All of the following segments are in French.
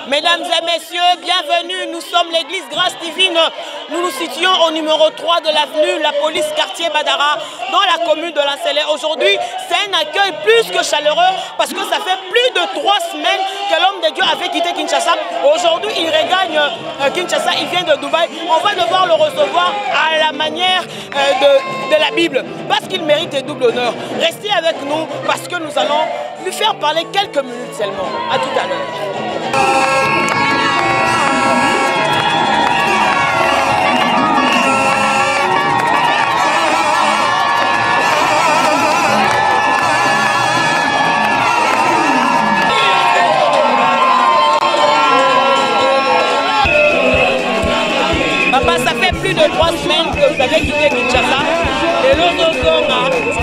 Mesdames et messieurs, bienvenue. Nous sommes l'église Grâce Divine. Nous nous situons au numéro 3 de l'avenue La Police, quartier Badara, dans la commune de Lansele. Aujourd'hui, c'est un accueil plus que chaleureux parce que ça fait plus de 3 semaines que l'homme de Dieu avait quitté Kinshasa. Aujourd'hui, il regagne Kinshasa, il vient de Dubaï. On va devoir le recevoir à la manière de la Bible parce qu'il mérite un double honneur. Restez avec nous parce que nous allons lui faire parler quelques minutes seulement. À tout à l'heure. Papa, ça fait plus de 3 semaines que vous avez quitté Kinshasa. Et l'autre Zonga,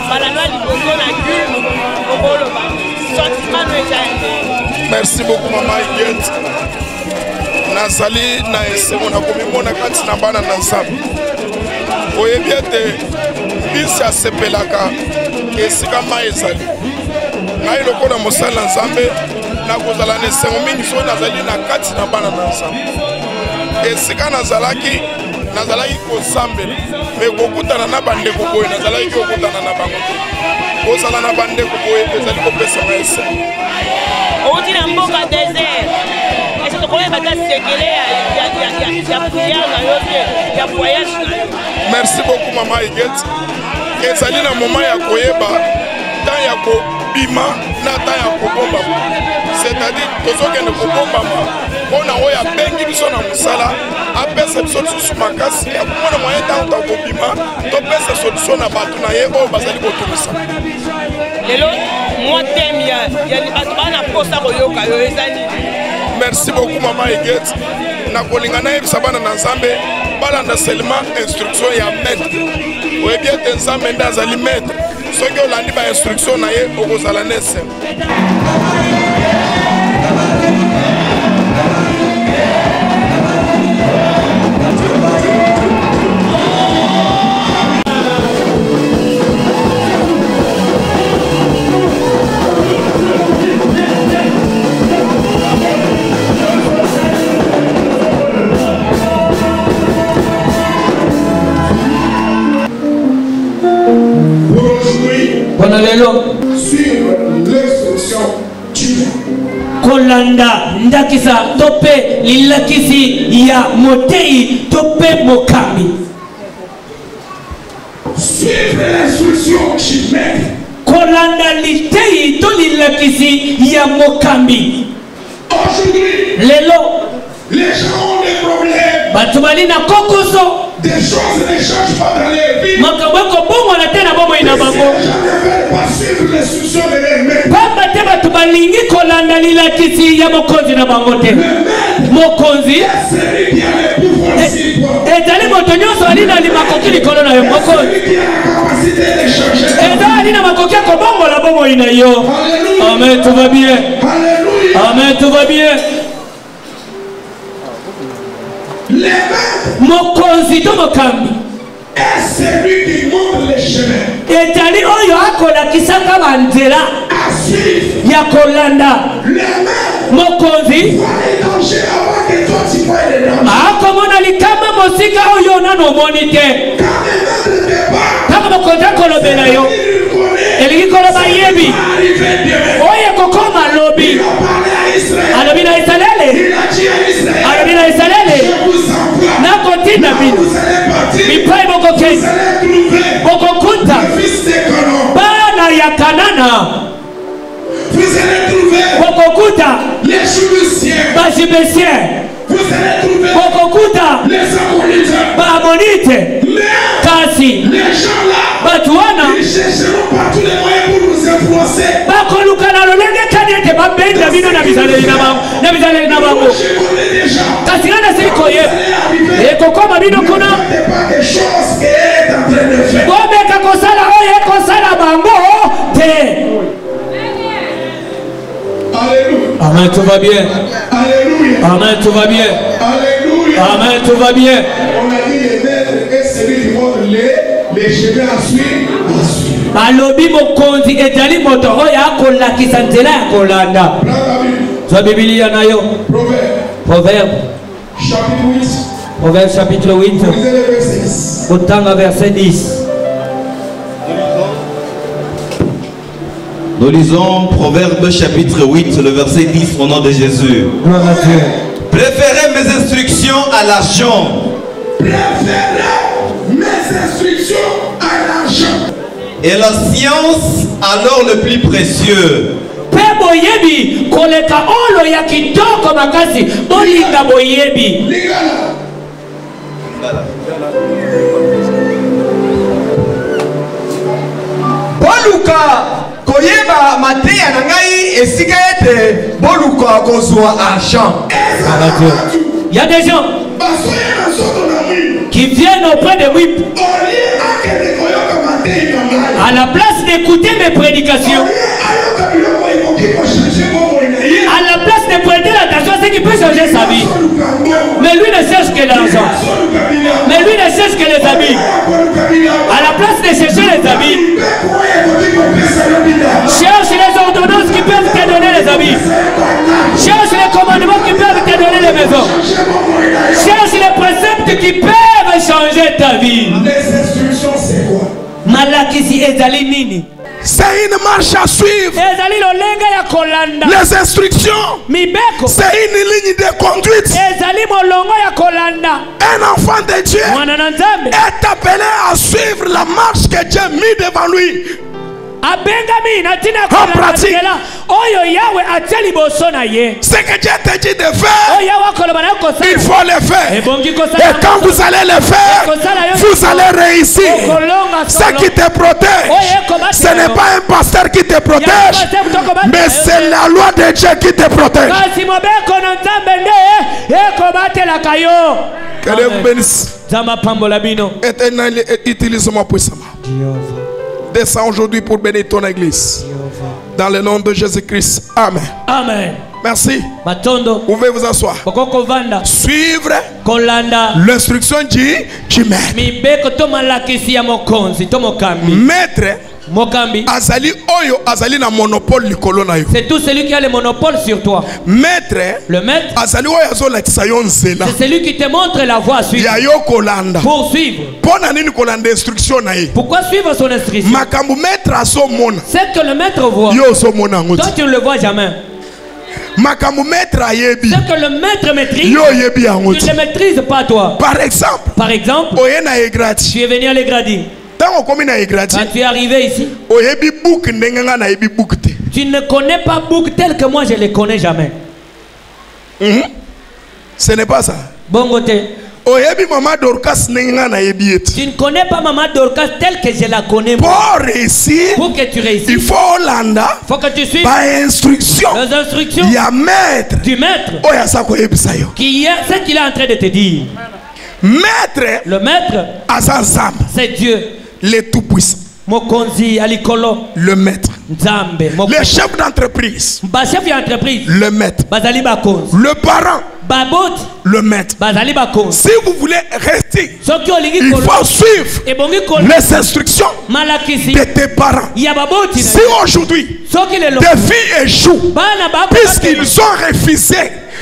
Malala Liboso Naku, Oboloba. Merci beaucoup, Maman Iguette. Nazali na esemo na komimona kati na bana na nzambe. Oyebi ete bisi asepelaka esika mai ezali. Ngai lokola mosali na nzambe nakozala na esengo mingi so nazali na kati na bana na nzambe. Esika nazalaki kosambela me kokutana na bandeko boye nazalaki kokutana na bango te. Kozala na bandeko boye ezali kopesa nga esengo. Outi na mboka désert. Est-ce que vous avez séquelé il y a voyage? Merci beaucoup, Maman Iguette. Ezali na moment ya koyeba temps ya kobima na temps ya kobomba. C'est-à-dire tozokende kobombama mpona oyo abengi biso na mosala apesa biso lisusu makasi ya komona moyen ntango ta kobima topesa solution na bato na ye oyo bazali kotumisa. Lelo mwa teme ya bato bana posa koyoka yo ezali. Merci beaucoup, Maman Iguette. Nakolinga nayebisa bana na nzambe balanda seulement instruction ya maître. Oyebi ete nzambe nde azali maître. Soki olandi ba instruction na ye okozala na esengo. Suivre l'instruction divine. Kolanda ndakisa tope lilakisi ya motei tope mokami. Suivre l'instruction divine. Kolanda litei to lilakisi ya mokami. Aujourd'hui, lelo les gens ont des problèmes. Batubali na kokoso. Des choses ne changent pas dans les vies. Makaboko bongo na tena bomo ina bango. Les gens ne veulent pas suivre l'instruction de leur maître. Papa te batubalingi kolanda lilakisi ya mokonzi na bango te. Mokonzi C'est lui qui a le pouvoir ici. ezali moto nyonso ali na limakoki likolo na yo mokonzi. C'est lui qui a la capacité de changer. ezali na makoki ya kobongola bomo ina yo. Alléluia. Amen, tout va bien. Alléluia. Amen, tout va bien. Les maîtres. Mokonzi to mokambi. Et c'est lui qui montre les chemins. Etali oyo akolakisaka banzela À suivre. ya kolanda. Les maîtres. Mokonzi Vois les dangers avant que toi tu vois les dangers. akomona likama mosika oyo nano omoni te. Quand les maîtres te parlent, Kaka mokonzi akolobela yo il connaît. elingi koloba yebi Arrivé demain. oyo ekokoma lobi. Il a parlé à Israël. Alobi na Israele. Il a dit à Israël. Alobi na Je Israele. vous envoie. Nakotinda bino. Vous allez partir. Mipai Vous mokoke. allez trouver Mokokuta. le fils de Conon. Bana ya Kanana. Vous allez trouver Mokokuta. les Jébusiens. Bajibesien. Vous allez trouver Mokokuta. les Ammonites. Baamonite. Mais Kasi. les gens là, Batuana. ils chercheront par tous les moyens pour nous influencer. Bakoluka na lolenge kanyete babenda bino na bizaleli na bango. Na bizaleli na bango. Je connais déjà. Kasi ngana sili Vous koye. allez arriver. Ekokoma bino Ne kuna. faites pas quelque chose qu'elle est en train de faire. Bomeka kosala oyo ekosala bango te. Alléluia. Amen, tout va bien. Alléluia. Amen, tout va bien. Alléluia. Amen, tout va bien. On a dit les maîtres et celui qui montre les chemins à suivre. Balobi mokonzi etali moto oyo akolakisa nzela ya kolanda. Prends ta Bible. Zwa Biblia nayo. Proverbe. Proverbe. chapitre 8. Proverbe chapitre 8. Vous lisez le verset 10. Autant à verset 10. Nous lisons Proverbe chapitre 8, le verset 10 au nom de Jésus. Gloire à Dieu. Préférez mes instructions à l'argent. Préférez mes instructions à l'argent. Et la science à l'or le plus précieux. Pe boyebi koleka olo ya kitoko makasi bolinga boyebi. Lingala. Boluka koyeba mateya na ngai esika ete boluka kozwa argent. Il y a des gens qui viennent auprès de Whip à la place d'écouter mes prédications, à la place de prêter l'attention à ce qui peut changer sa vie. Mais lui ne cherche que l'argent. Mais lui ne cherche que les habits. À la place de chercher les habits, cherche les ordonnances qui peuvent te donner les habits. Cherche les commandements qui peuvent te donner les maisons. Cherche les préceptes qui peuvent changer ta vie. Les instructions, c'est quoi? Malakisi ezali nini? C'est une marche à suivre. Ezali lolenga ya kolanda. Les instructions, Mibeko. c'est une ligne de conduite. Ezali molongo ya kolanda. Un enfant de Dieu Mwana na Nzambe est appelé à suivre la marche que Dieu a mis devant lui. abengami natina En pratique. kolanda oyo yawe atia liboso na ye. Ce que Dieu te dit de faire, Oyo yawe akoloba na kosala. il faut le faire. Ebongi Et kosala. quand vous allez le faire, vous allez réussir. Ce qui te protège, ce n'est pas un pasteur qui te protège, mais c'est la loi de Dieu qui te protège. Kasi mobeko na Nzambe nde ekobatelaka yo. Que Dieu vous bénisse. Zama pambola bino. Éternel, utilise-moi puissamment. Descends aujourd'hui pour bénir ton église. Dans le nom de Jésus-Christ. Amen. Amen. Merci. Matondo. Vous pouvez vous asseoir. Bokoko vanda. Suivre Kolanda. l'instruction du maître. Mibeko to malakisi ya mokonzi to mokambi. Maître Mokambi. azali oyo azali na monopole likolo na yo. C'est tout celui qui a le monopole sur toi. Maître Le maître, azali oyo azolakisa yo nzela c'est celui qui te montre la voie à suivre. ya yo kolanda. Pour suivre. Pona nini kolanda instruction na ye? Pourquoi suivre son instruction? Makambo maître azomona C'est que le maître voit. yo ozomona yango Toi te. tu ne le vois jamais. Makambo maître ayebi C'est que le maître maîtrise. yo oyebi yango Tu ne te. le maîtrises pas toi. Par exemple, Par exemple, oye na egrati tu es venu à l'Egradi. ntango okomi na egrati Quand tu es arrivé ici, oyebi book ndenge nga nayebi book te. tu ne connais pas Bouk tel que moi je ne les connais jamais. Ce n'est pas ça. Bongote. Oyebi mama Dorcas ndenge nga nayebi ye te. Tu ne connais pas Maman Dorcas telle que je la connais moi. Pour réussir, Pour que tu il réussisses, faut olanda il faut que tu suives ba instruction les instructions ya maître du maître oyo aza koyebisa yo. qui est ce qu'il est en train de te dire. Maître Le maître, aza nzambe, c'est Dieu. le tout puissant, Mokonzi alikolo le maître. Nzambe. Le Mokonzi. chef d'entreprise, Ba chef d'entreprise. le maître. Bazali bakonzi. Le parent, Babot. le maître. Bazali bakonzi. Si vous voulez rester, Soki olingi il kolo. faut suivre Ebongi kolo. les instructions Malakisi. de tes parents. Ya baboti. Si aujourd'hui Soki lelo. tes filles échouent, Bana bako. puisqu'ils ont refusé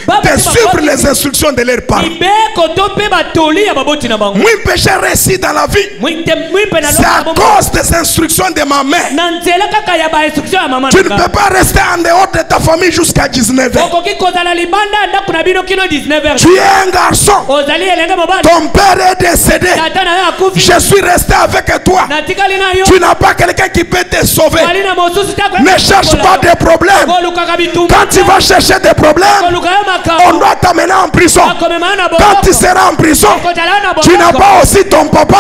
de suivre les instructions de leurs parents, Ibeko tope batoli ya baboti na bango. moi péché réussi dans la vie, Mwipe na c'est à cause des instructions de ma mère. na nzela kaka ya ba instruction ya mama Tu na ne nga. peux pas rester en dehors de ta famille jusqu'à 19 ans. Okoki kozala libanda ndako na bino kino 19h. Tu es un garçon, Ozali elenge mobali. ton père est décédé, Tata na yo akufi. je suis resté avec toi. Natikali na yo. Tu n'as pas quelqu'un qui peut te sauver. Wali na mosusu tako. Ne cherche pas des problèmes. Kolukaka bitumba. Quand tu vas chercher des problèmes, Koluka yo on makao. doit t'amener en prison. Akomema na Quand tu boko. seras en prison, Kozala na boko. tu n'as pas aussi ton papa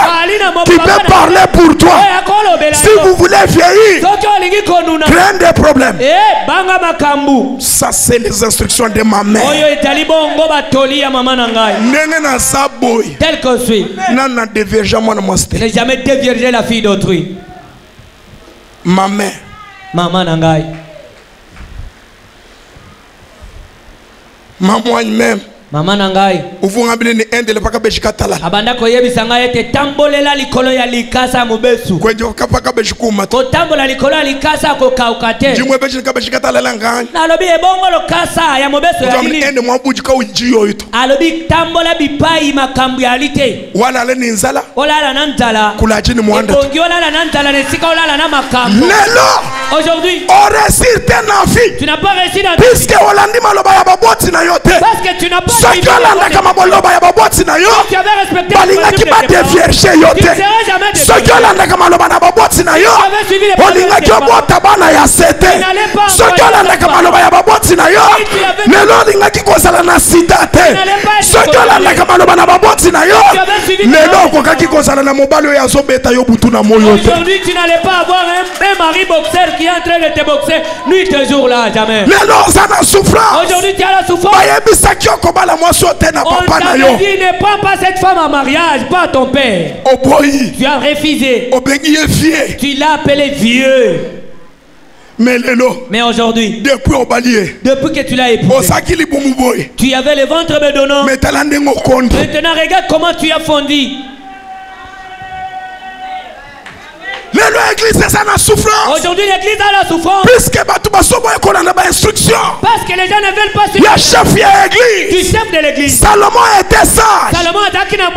qui peut parler pour toi. Oya kolobela Si yo. vous voulez vieillir, Soki olingi konuna. crains des problèmes. Banga makambu. Ça, c'est les instructions de ma mère. Oyo etali bongo batoli ya mama na ngai. Ndenge naza boye, Tel qu'on suit. nana dévierge mwana mwasi te. Ne jamais dévierger la fille d'autrui. Ma mère, Mama na ngai. maman même, Mama nangai. Uvungabili ni ende lepaka beshikatala. Abanda koyebisa ngai ete tambolela likolo ya likasa mubesu. Kwenye kapaka beshikuma. Ko tambola likolo ya likasa ko kaukate. Jimwe beshikatala langani. Na alobi ebongo lokasa ya mubesu ya lini. Ende mwabujika ujiyo ito. Alobi tambola bipai makambu ya lite. Wala le ninzala. Wala la nantala. Kula jini mwanda. Ebongi wala la nantala nesika wala la na makambu. Lelo. Aujourd'hui. On réussit ta vie. Tu n'as pas réussi dans puisque Holandi maloba ya baboti na yote. Parce que tu n'as pas ce que Holanda kama boloba ya baboti na yo. Tu avais respecté balinga ki ba te vierge yote. Ce que Holanda kama loba na baboti na yo. Balinga ki obota bana ya sete. Ce que Holanda kama loba ya baboti na yo. Lelo linga ki kozala na sida te. Ce que Holanda kama loba na baboti na yo. Lelo koka ki kozala na mobalo ya zobeta yo butu na moyo te. Aujourd'hui tu n'allais pas avoir un mari boxeur qui est en train de te boxer nuit et jour là jamais. Lelo sana souffrance. Aujourd'hui tu as la souffrance. Bayebisa ki okobala mwasi ote na papa na yo. On t'a dit ne prends pas cette femme en mariage, pas ton père. Oboyi. Tu as refusé. Obengi ye vieux. Tu l'as appelé vieux. Mais aujourd'hui, depuis que tu l'as épousé, tu avais le ventre bedonnant. Maintenant regarde comment tu as fondi. Aujourd'hui l'église a la souffrance. Parce que les gens ne veulent pas suivre du chef de l'église. Salomon était sage.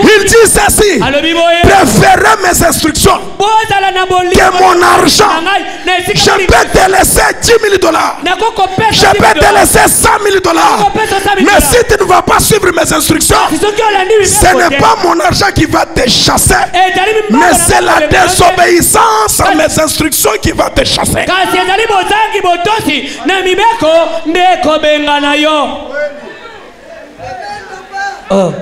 Il dit ceci: préférez mes instructions que mon argent. Je peux te laisser $10,000. Je peux te laisser $100,000. Mais si tu ne vas pas suivre mes instructions, ce n'est pas mon argent qui va te chasser, mais c'est la désobéissance à mes instructions qui va te chasser. Oh.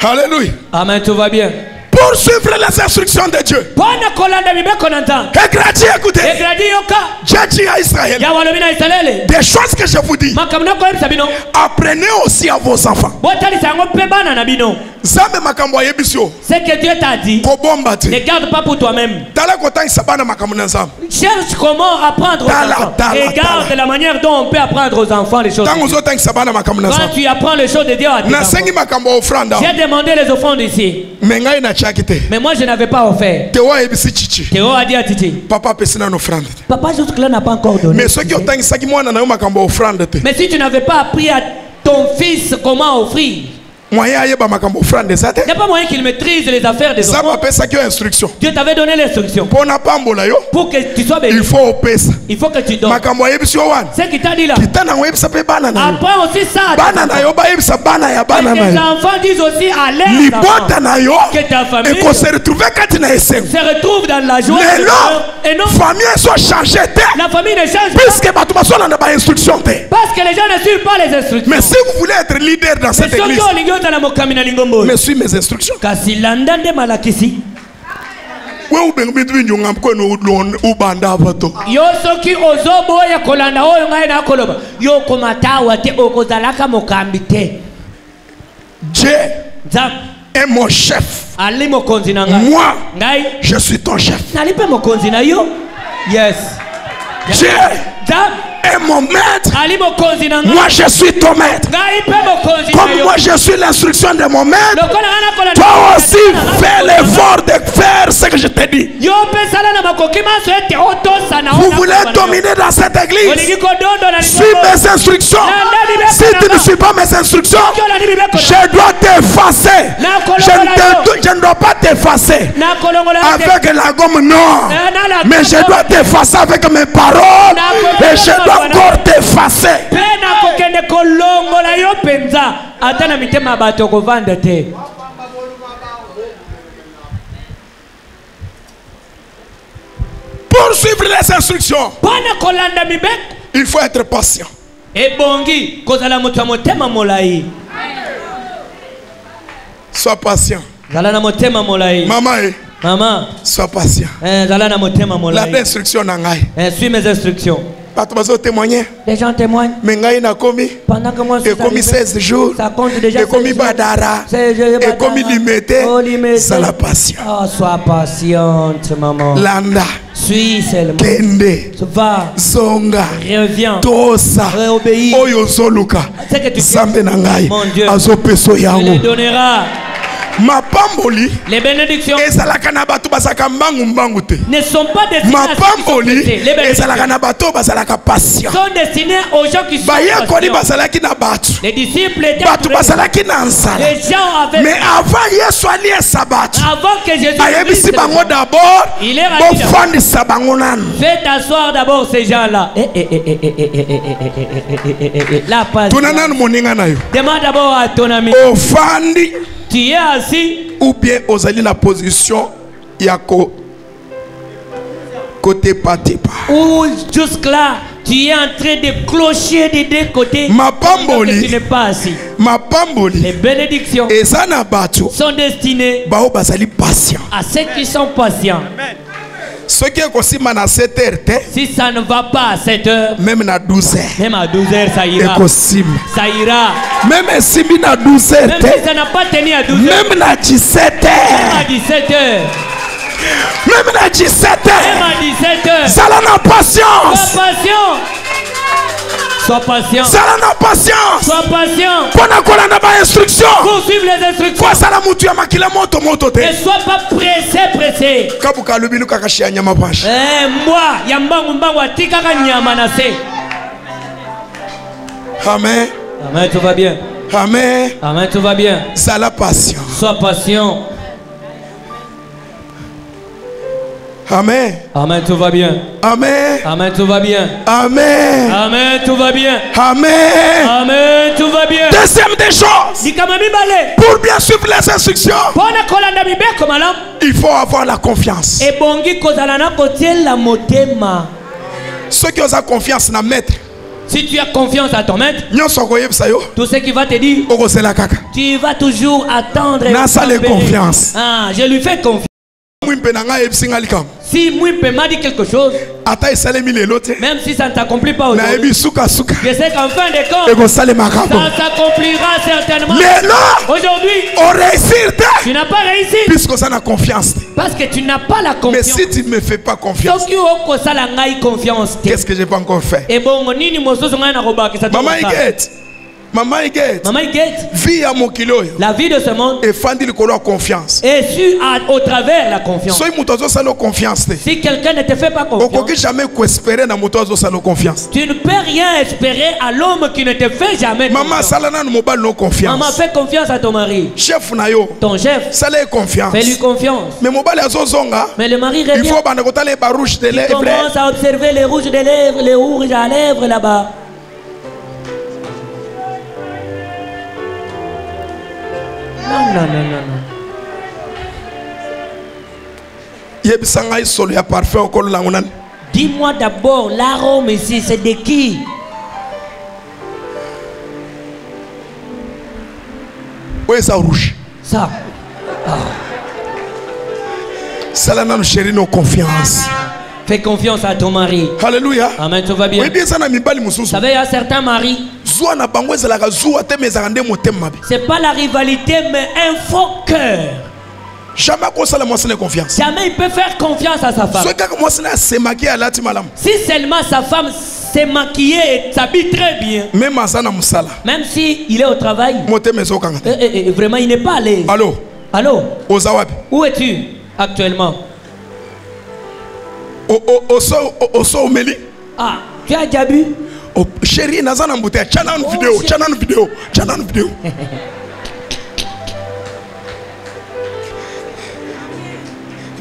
Alléluia. Amen, tout va bien. Pour suivre les instructions de Dieu. Et gradi, écoutez. Dieu dit à Israël: des choses que je vous dis, apprenez aussi à vos enfants. Ce que Dieu t'a dit, ne garde pas pour toi-même. Cherche comment apprendre aux enfants. Regarde la manière dont on peut apprendre aux enfants les choses. Quand tu apprends les choses de Dieu à tes enfants. J'ai demandé les offrandes ici. Mais moi je n'avais pas offert. Théo a dit à Titi: Papa jusque-là n'a pas encore donné. Mais si tu n'avais pas appris à ton fils comment offrir, il n'y a pas moyen qu'il maîtrise les affaires des enfants. Dieu t'avait donné l'instruction. Pour que tu sois béni, il faut que tu donnes. Ce qu'il t'a dit là, apprends aussi ça. Que tes enfants disent aussi à l'air que ta famille se retrouve dans la joie. Et non, la famille ne change pas. Parce que les gens ne suivent pas les instructions. Mais si vous voulez être leader dans cette église, mais suis mes instructions. Dieu est mon chef. Moi, je suis ton chef. Yes. Dieu est mon maître. Moi je suis ton maître. Comme moi je suis l'instruction de mon maître, toi aussi fais l'effort de faire ce que je te dis. Vous voulez dominer dans cette église, suis mes instructions. Si tu ne suis pas mes instructions, je dois t'effacer. Je ne dois pas t'effacer avec la gomme, non, mais je dois t'effacer avec mes paroles. Et je dois encore t'effacer. Pour suivre les instructions, il faut être patient. Sois patient. Maman, sois patient. La instruction suis mes instructions. Les gens témoignent. Pendant que moi je suis arrivé, 16 jours. ça compte déjà 16 jours. Badara. Et comme limité. Ça la patience. Oh, sois patiente, maman. Landa. Suis seulement. Kende. Va. Zonga. Reviens. Tosa. Réobéis. Oyo zoluka. C'est que tu Sambe nangai. Mon Dieu. Azo peso Tu yango. les donneras. Ma pamboli. Les bénédictions ne sont pas destinées sont destinées aux gens qui sont patients. Les disciples étaient les gens avaient. Mais avant que Jésus d'abord, il est rapide. Faites asseoir d'abord ces gens-là. Demande d'abord à ton ami. Tu es assis ou bien aux alliés la position yako côté patipa ou jusque là tu es en train de clocher des deux côtés. Ma pamboli, tu n'es pas assis. Ma pamboli, les bénédictions sont destinées à ceux qui sont patients. Ce qui est aussi à 7 heures, si ça ne va pas à 7 heures, même à 12 heures, même à 12 heures, ça ira. Ça ira. Même si à 12 heures, même si ça n'a pas tenu à 12 heures, même à 17 heures, même à 17 heures, même à 17 heures, même à 17 heures, ça n'a patience. Sois patient. Sois patient. Ça n'a patience. Sois patient. Pour suivre les instructions. Ne sois pas pressé. Moi, Amen. Amen, tout va bien. Amen. Amen, tout va bien. Sois patient. Sois patient. Amen. Amen, tout va bien. Amen. Amen, tout va bien. Amen. Amen, tout va bien. Amen. Amen, tout va bien. Deuxième des choses. Pour bien suivre les instructions, il faut avoir la confiance. Ceux qui ont confiance dans maître. Si tu as confiance à ton maître, tout ce qui va te dire, tu vas toujours attendre. Confiance. Ah, je lui fais confiance. Si Mouimpe m'a dit quelque chose, même si ça ne s'accomplit pas aujourd'hui, je sais qu'en fin de compte, ça s'accomplira certainement. Aujourd'hui, tu n'as pas réussi puisque ça n'a confiance. Parce que tu n'as pas la confiance. Mais si tu ne me fais pas confiance, qu'est-ce que je peux encore faire? Maman Iguette. Maman Iguette. Vie à mon kilo. La vie de ce monde. Et fandi le color confiance. Et su au travers la confiance. Si quelqu'un ne te fait pas confiance, tu ne peux rien espérer à l'homme qui ne te fait jamais confiance. Maman, fais confiance à ton mari. Ton chef, fais-lui confiance. Mais le mari revient. Il commence à observer les rouges des lèvres, les rouges à lèvres là-bas. Non. Dis-moi d'abord, l'arôme ici, c'est de qui? Oui, ça rouge. Ça. Ça n'a chéri nos confiance. Fais confiance à ton mari. Alléluia. Amen, tout va bien. Vous savez, il y a certains maris. C'est pas la rivalité, mais un faux cœur. Jamais il peut faire confiance à sa femme. Si seulement sa femme s'est maquillée et s'habille très bien, même si il est au travail, vraiment il n'est pas à l'aise. Allô? Où es-tu actuellement? Ah, tu as déjà bu? Oh, chérie, nazana mbouté, chanan vidéo.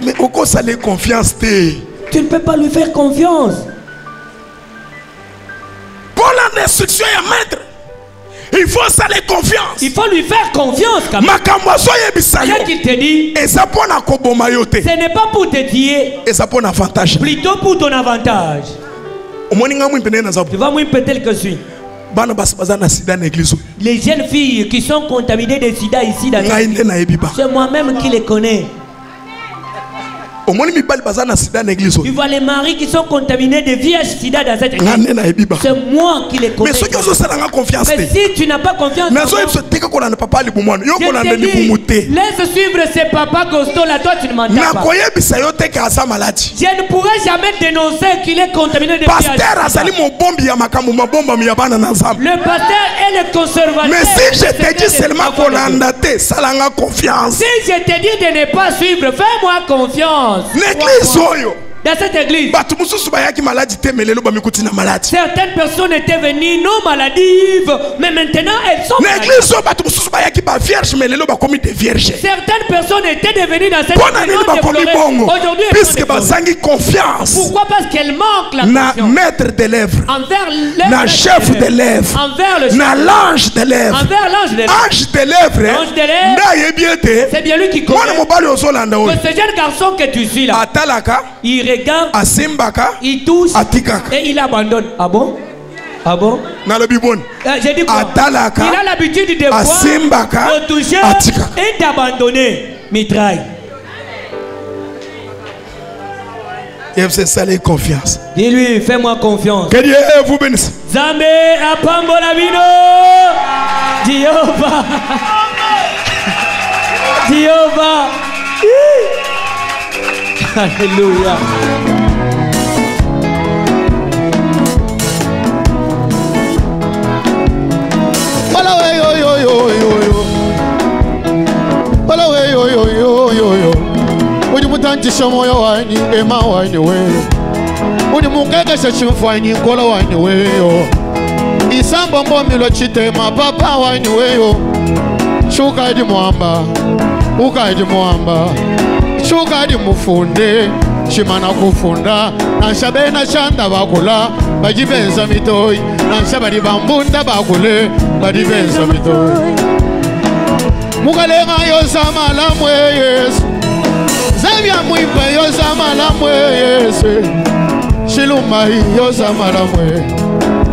Mais au quoi ça les confiance t'es? Tu ne peux pas lui faire confiance. Pour l'instruction et maître, il faut ça les confiance. Il faut lui faire confiance. Ce qu'il te dit, ce n'est pas pour te dire, plutôt pour ton avantage. Tu vas moins tel que je suis. Les jeunes filles qui sont contaminées de sida ici, c'est moi-même qui les connais. Tu vois les maris qui sont contaminés de VIH sida dans cette église. C'est moi qui les connais. Mais si tu n'as pas confiance en moi, laisse suivre ces papas costauds là, toi tu ne m'entends pas. Je ne pourrai jamais dénoncer qu'il est contaminé de VIH. Le pasteur est le conservateur. Mais si je te dis seulement qu'on a andaté, ça l'a confiance. Si je te dis de ne pas suivre, fais-moi confiance. L'église oyo. Dans cette église, certaines personnes étaient venues non maladives, mais maintenant elles sont maladives. Certaines personnes étaient devenues dans cette église. Aujourd'hui, puisque bazangi confiance. Pourquoi? Parce qu'elles manquent la confiance. Maître de lèvres, envers chef de lèvres, envers le l'ange de lèvres, ange de lèvres, c'est bien lui qui connaît. Ce jeune garçon que tu suis là, il regarde, il touche et il abandonne. Ah bon? Ah bon? J'ai dit quoi? Il a l'habitude de voir, de toucher et d'abandonner. Mitraille. C'est ça les confiance. Dis-lui, fais-moi confiance. Que Dieu vous bénisse. Zambé apambola vino. Jehovah. Jehovah. Alléluia. Mutantisha moyo wani ema wani weyo uni mukekesha chimfwanyi nkola wani weyo isambo mbomilo chitema papa wani weyo shuka di mwamba ukaidi mwamba shuka di mufunde chimana kufunda nanshabe na shanda bakula bajibenza mitoi nanshabari bambunda bakule bajibenza mitoi mukalenga yosama lamwe Yesu Zabia muipa yosama lamwe Yesu Shiluma yosama lamwe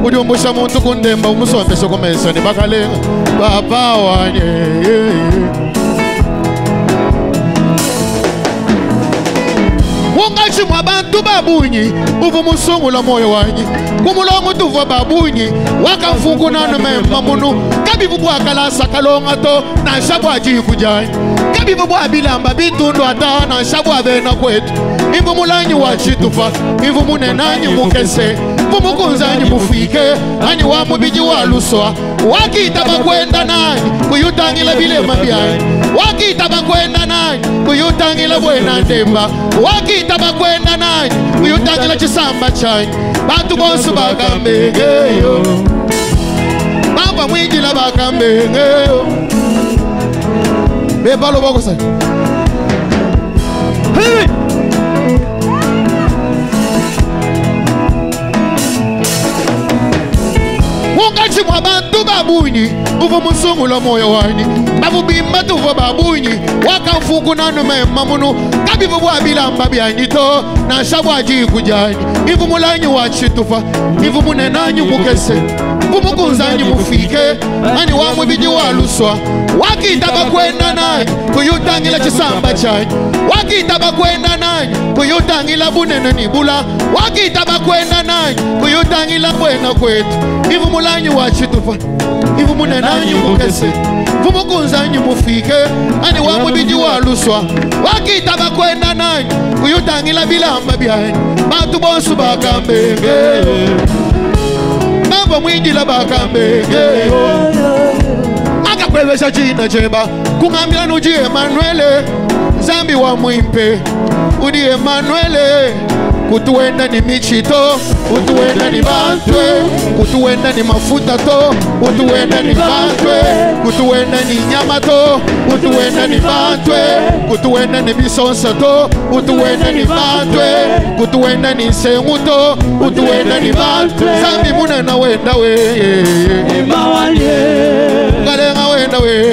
Udiumbusha muntu kundemba umusombesho komesa ni bakalenga Baba wanye Mungachi mwabantu babunyi uvu musungula moyo wanyi kumulongo tuva babunyi wakamfungu nanu memma munu kabibu bwakalasa kalonga to na shabu aji kujanyi kabibu bwabilamba bitundu ata na shabu abena kwetu ivu mulanyi wachitufa ivu munenanyi mukese mumukunzanyi mufike ani wamubiji waluswa wakita bakwenda nanyi kuyutangila bilema byanyi wakita bakwenda nanyi kuyutangila bwena ndemba wakita bakwenda nanyi kuyutangila chisamba chanyi bantu bonsu bakambengeyo baba mwinjila bakambengeyo bebalo bokosa hey! Mungachi mwabantu babunyi uvu musungula moyo wanyi babubimba tuva babunyi wakamfungu nanu memma munu kabivu bwabilamba byanyito na shabu aji kujanyi ivu mulanyi wachitufa ivu munenanyi mukese mumukunzanyi mufike ani wamubiji waluswa wakita bakwenda nanyi kuyutangila chisamba chanyi wakita bakwenda nanyi kuyutangila bunene nibula wakita bakwenda nanyi kuyutangila bwena kwetu ivu mulanyi wachitufa ivu munenanyi mukese mumukunzanyi mufike ani wamubiji waluswa wakita bakwenda nanyi kuyutangila bilamba byanyi bantu bonsu bakambenge baba mwinjila bakambenge akakwebesha china cheba kungambila nuji Emanuele zambi wa mwimpe udi Emanuele kutuenda ni michito kutuenda ni bantwe kutuenda ni mafuta to kutuenda ni bantwe kutuenda ni nyama to kutuenda ni bantwe kutuenda ni bisonsa to kutuenda ni bantwe kutuenda ni sengu to kutuenda ni bantwe zambi muna na wenda we emawanye ngalenga wenda we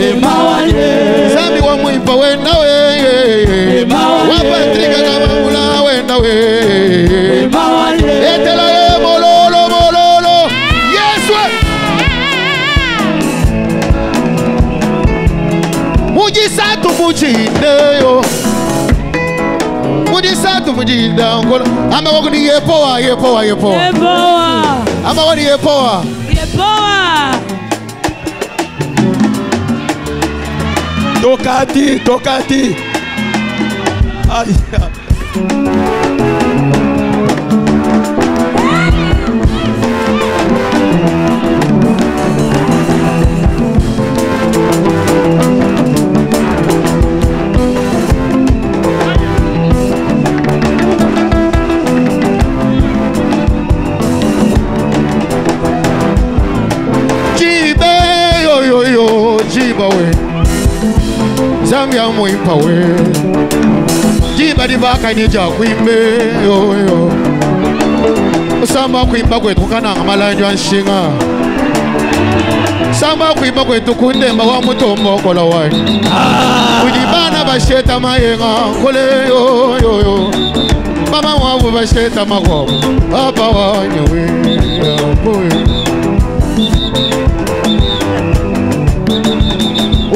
emawanye zambi wa mwimpa wenda we emawanye wapatrika kama mula wenda we etela ye mololo mololo Yesu mujisatu mujindeyo mujida ngola ama wako ni yepoa ama wako ni yepoa tokati ay Zambia muimpa we Jiba di baka ni ja kuimbe yo Samba kuimba kwetu kana ngamalanjwa nshinga Samba kuimba kwetu kundemba wa mutombo kola wani Ujibana basheta mayenga kole yo Mama wabu basheta magobo Papa wanyewe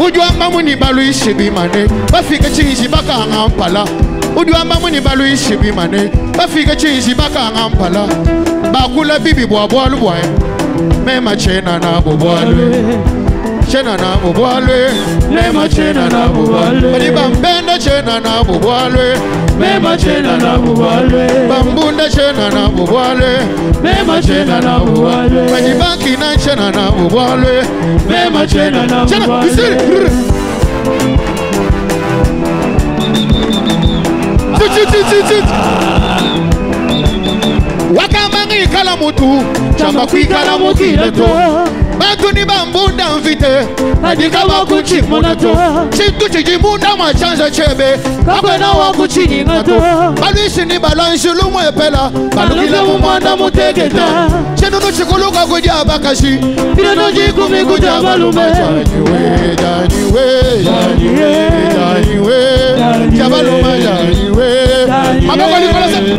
Ujuamba muni balu ishibi mane Bafika chizi baka ngampala Ujuamba muni balu ishibi mane Bafika chizi baka ngampala Bakula bibi bwabwalu bwae Mema chena na bubwalwe Chena na bubwalwe Mema chena na bubwalwe Bali bambenda chena na bubwalwe Mema chena na bubwalwe Bambunda chena na bubwalwe Mema chena na bubwalwe Bali banki na chena na bubwalwe Mema chena na bubwalwe Wakamangi kala mutu Chamba kui kala mukileto Batu ni bambunda mvite Adika waku chikmonato Chitu chijimunda machanza chebe Kakwena waku chiningato Balwisi ni balansi lumwe pela Balukila mumanda mutegeta Chenunu chikuluka kuja bakashi Pireno jikumi kuja balume Janiwe Jabaluma janiwe Mabako likola se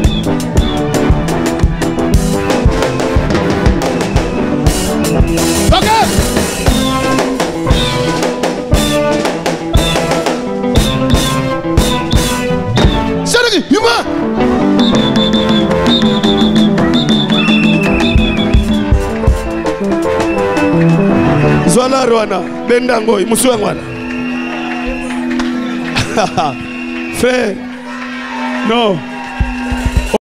Yuma! Zwala Rwana, Bendango, Musuangwana. Frère, non.